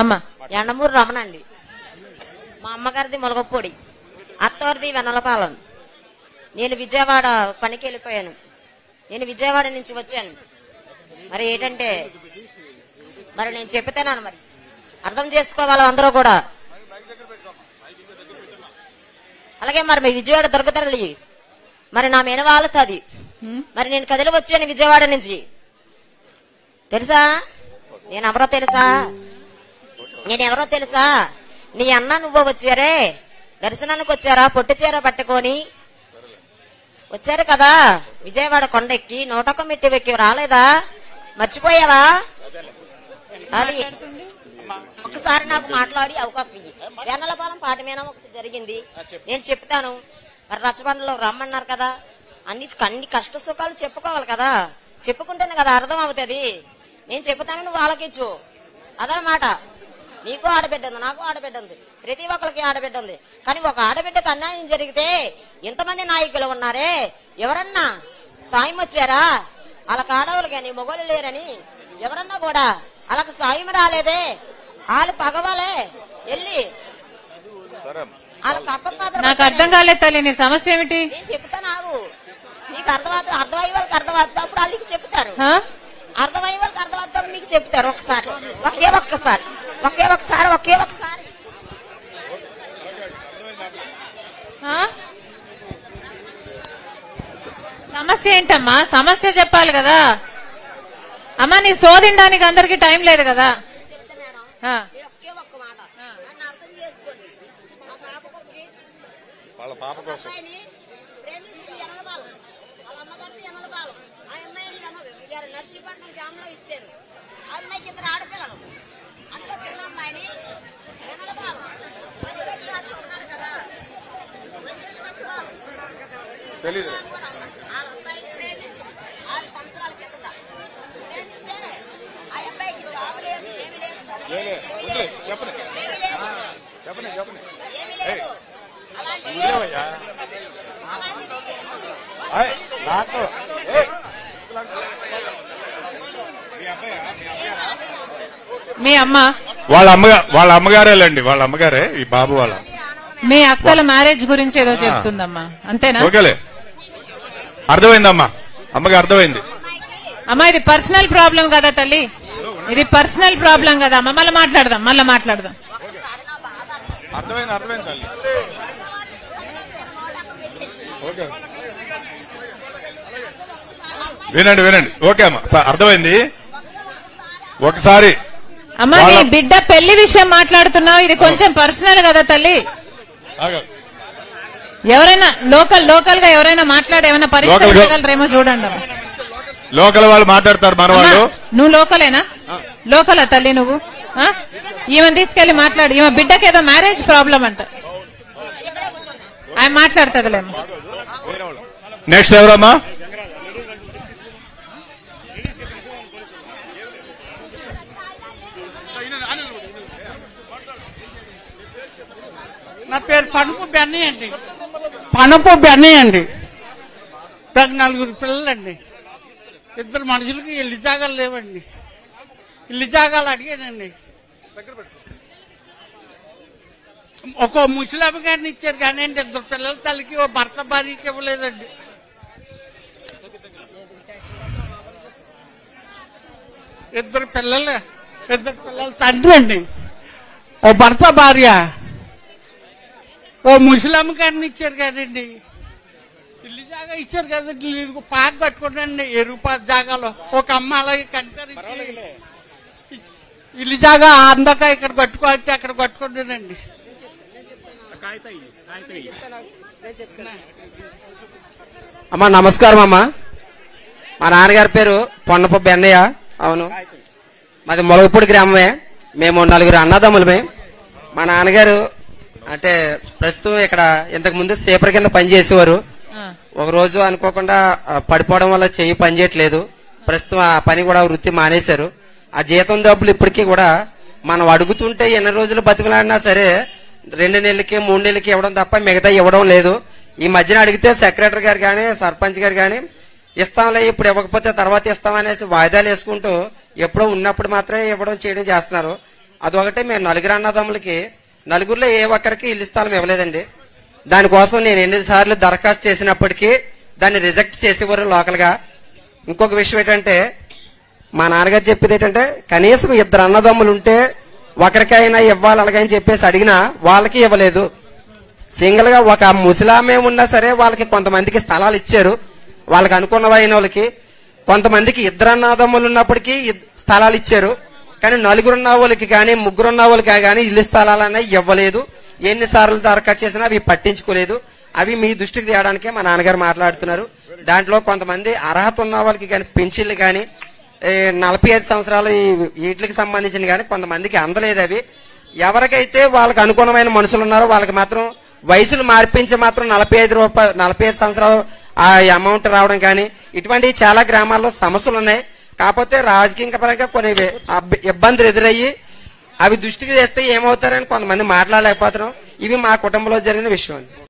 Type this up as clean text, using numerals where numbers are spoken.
అమ్మా ఎండమూరు రమణ అండి. మా అమ్మగారిది మొలగపొడి, అత్తవారిది వెన్నలపాలెం. నేను విజయవాడ పనికి వెళ్ళిపోయాను. నేను విజయవాడ నుంచి వచ్చాను. మరి ఏంటంటే మరి నేను చెప్తాను, మరి అర్థం చేసుకోవాలి అందరూ కూడా. అలాగే మరి మీ విజయవాడ దొరకతరలి మరి నా మెనవాళ్ళది. మరి నేను కదిలి వచ్చాను విజయవాడ నుంచి. తెలుసా నేనెవరో తెలుసా? నేనెవరో తెలుసా? నీ అన్న నువ్వు వచ్చారే, దర్శనానికి వచ్చారా? పొట్టి చీర పట్టుకొని వచ్చారు కదా విజయవాడ కొండెక్కి, 101 మెట్టు ఎక్కి రాలేదా? మర్చిపోయావా? అది ఒకసారి నాకు మాట్లాడి అవకాశం ఇయ్యి. వెన్నలపాలెం పాట మీద ఒకటి జరిగింది, నేను చెప్తాను. మరి రచ్చబండలో రమ్మన్నారు కదా, అన్ని కష్ట సుఖాలు చెప్పుకోవాలి కదా, చెప్పుకుంటేనే కదా అర్థం అవుతుంది. నేను చెప్తాను, నువ్వు ఆలోచించు. అదనమాట. నీకు ఆడబిడ్డ ఉంది, నాకు ఆడబిడ్డ ఉంది, ప్రతి ఒక్కరికి ఆడబిడ్డ ఉంది. కానీ ఒక ఆడబిడ్డకు అన్యాయం జరిగితే ఎంతమంది నాయకులు ఉన్నారే, ఎవరన్నా సాయం వచ్చారా? వాళ్ళకి ఆడవాళ్ళు కానీ మొగోళ్ళు లేరని ఎవరన్నా కూడా వాళ్ళకి సాయం రాలేదే. వాళ్ళు పగవాలే వెళ్ళి వాళ్ళకి అప్పమాత్రం. నాకు అర్థం కాలేదు తల్లి, నీ సమస్య ఏమిటి? నేను చెప్తా, నాకు నీకు అర్థమవుతుంది, అర్థమయ్యే వాళ్ళకి అర్థమవుతుంది, అప్పుడు వాళ్ళకి చెప్తారు. అర్థమయ్యే వాళ్ళకి అర్థమవుతుంది, మీకు చెప్తారు. ఒకసారి ఒకే ఒక్కసారి సమస్య ఏంటమ్మా? సమస్య చెప్పాలి కదా అమ్మా. నీ శోధించడానికి అందరికి టైం లేదు కదా. ఒకే ఒక్క మాట నన్ను అర్థం చేసుకోండి. మా పాప కోసం ప్రేమించింది ఎనలపాలెం, వాళ్ళ అమ్మగారిది ఎనలపాలెం. ఆ అమ్మాయిని నర్సీపట్నం జామ్ లో ఇచ్చారు. ఆ అమ్మాయికి 2 ఆడపిల్లలు, అందులో చిన్న అమ్మాయిని ఎనలపాలెం మంచిరెడ్డి రాసుకున్నాడు కదా, మంచిరెడ్డి సత్యపాలెం వాళ్ళ అబ్బాయికి ప్రేమించింది 6 సంవత్సరాల కిందట. ప్రేమిస్తే ఆ అబ్బాయికి జాబ్ లేదు, ఏమి లేదు, ఏమి లేదు. అలాంటిది మీ అమ్మ వాళ్ళ అమ్మగారేలండి, వాళ్ళ అమ్మగారే ఈ బాబు వాళ్ళ. మీ అక్కల మ్యారేజ్ గురించి ఏదో చెప్తుందమ్మా, అంతేనా? ఓకేలే, అర్థమైందమ్మా, అమ్మకి అర్థమైంది. అమ్మా ఇది పర్సనల్ ప్రాబ్లం కదా తల్లి, ఇది పర్సనల్ ప్రాబ్లం కదా అమ్మ. మళ్ళీ మాట్లాడదాం. అర్థమైంది తల్లి. ఓకే వినండి. ఓకే అమ్మా, అర్థమైంది. ఒకసారి అమ్మా నీ బిడ్డ పెళ్లి విషయం మాట్లాడుతున్నావు, ఇది కొంచెం పర్సనల్ కదా తల్లి. ఎవరైనా లోకల్ గా ఎవరైనా మాట్లాడి ఏమైనా పరిష్కరించగలరేమో చూడండి. లోకల్ వాళ్ళు మాట్లాడతారు, మన వాళ్ళు. నువ్వు లోకలేనా? లోకలా తల్లి నువ్వు? ఈమెను తీసుకెళ్లి మాట్లాడు. ఈమె బిడ్డకి ఏదో మ్యారేజ్ ప్రాబ్లం అంట, ఆయన మాట్లాడుతుందిలేమో. నెక్స్ట్ ఎవరమ్మా? నా పేరు పనుపు బెన్నయ్య అండి. 4 పిల్లలండి. 2 మనుషులకి ఇల్లు జాగాలు లేవండి. ఇల్లు జాగాలు అడిగానండి. ఒక ముసలాబ్ గారిని ఇచ్చారు కానీ 2 పిల్లల తల్లికి ఓ భర్త భార్యకి ఇవ్వలేదండి. ఇద్దరు పిల్లల తండ్రి అండి, ఓ భర్త భార్య. ఓ ముసలమ్మ గారిని ఇచ్చారు కదండి, ఇల్లు జాగా ఇచ్చారు కదండి. పాక కట్టుకోండి ఎరుపాత జాగాలో. ఒక అమ్మ అలాగే కనికరించి ఇల్లు జాగా అందక ఇక్కడ కట్టుకోవచ్చు, అక్కడ కట్టుకుంటానండి. అమ్మా నమస్కారం అమ్మా. మా నాన్నగారి పేరు పొన్నపు బెన్నయ్య. అవును, మాది మొలగపూడి గ్రామమే. మేము 4 అన్నదమ్ములమే. మా నాన్నగారు అంటే ప్రస్తుతం ఇక్కడ ఇంతకు ముందు సేపర్ కింద పనిచేసేవారు. ఒక రోజు అనుకోకుండా పడిపోవడం వల్ల చెయ్యి పనిచేయట్లేదు. ప్రస్తుతం ఆ పని కూడా వృత్తి మానేశారు. ఆ జీతం డబ్బులు ఇప్పటికీ కూడా మనం అడుగుతుంటే ఎన్ని రోజులు బతిమలాడినా సరే 2 నెలలకి 3 నెలలకి ఇవ్వడం తప్ప మిగతా ఇవ్వడం లేదు. ఈ మధ్యన అడిగితే సెక్రటరీ గారు కానీ సర్పంచ్ గారు కానీ ఇస్తాంలే ఇప్పుడు ఇవ్వకపోతే తర్వాత ఇస్తామనేసి వాయిదాలు వేసుకుంటూ ఎప్పుడో ఉన్నప్పుడు మాత్రమే ఇవ్వడం చేయడం చేస్తున్నారు. అదొకటే మేము నలుగురు అన్నదమ్ములకి నలుగురిలో ఏ ఒక్కరికి ఇల్లు స్థలం ఇవ్వలేదండి. దానికోసం నేను ఎన్నిసార్లు దరఖాస్తు చేసినప్పటికీ దాన్ని రిజెక్ట్ చేసేవారు లోకల్ గా. ఇంకొక విషయం ఏంటంటే మా నాన్నగారు చెప్పేది ఏంటంటే కనీసం ఇద్దరు అన్నదమ్ములు ఉంటే ఒకరికైనా ఇవ్వాలి అలాగని చెప్పేసి అడిగినా వాళ్ళకి ఇవ్వలేదు. సింగిల్ గా ఒక ముసలామే ఉన్నా సరే వాళ్ళకి కొంతమందికి స్థలాలు ఇచ్చారు, వాళ్ళకి అనుకున్నవైన వాళ్ళకి. కొంతమందికి ఇద్దరు అన్నదమ్ములు ఉన్నప్పటికీ స్థలాలు ఇచ్చారు, కానీ నలుగురున్న వాళ్ళకి కానీ ముగ్గురున్న వాళ్ళకి కానీ ఇల్లు స్థలాలన్నా ఇవ్వలేదు. ఎన్నిసార్లు దరఖాస్తు చేసినా అవి పట్టించుకోలేదు. అవి మీ దృష్టికి తేయడానికే మా నాన్నగారు మాట్లాడుతున్నారు. దాంట్లో కొంతమంది అర్హత ఉన్న వాళ్ళకి కానీ పెన్షన్లు కానీ 45 సంవత్సరాలు వీటికి సంబంధించిన కానీ కొంతమందికి అందలేదు. అవి ఎవరికైతే వాళ్ళకి అనుగుణమైన మనుషులు ఉన్నారో వాళ్ళకి మాత్రం వయసులు మార్పించి మాత్రం 45 సంవత్సరాలు ఆ అమౌంట్ రావడం కానీ ఇటువంటి చాలా గ్రామాల్లో సమస్యలు ఉన్నాయి. కాకపోతే రాజకీయ పరంగా కొన్ని ఇబ్బందులు ఎదురయ్యి అవి దృష్టికి తెస్తే ఏమవుతారని కొంతమంది మాట్లాడలేకపోతున్నాం. ఇవి మా కుటుంబంలో జరిగిన విషయం.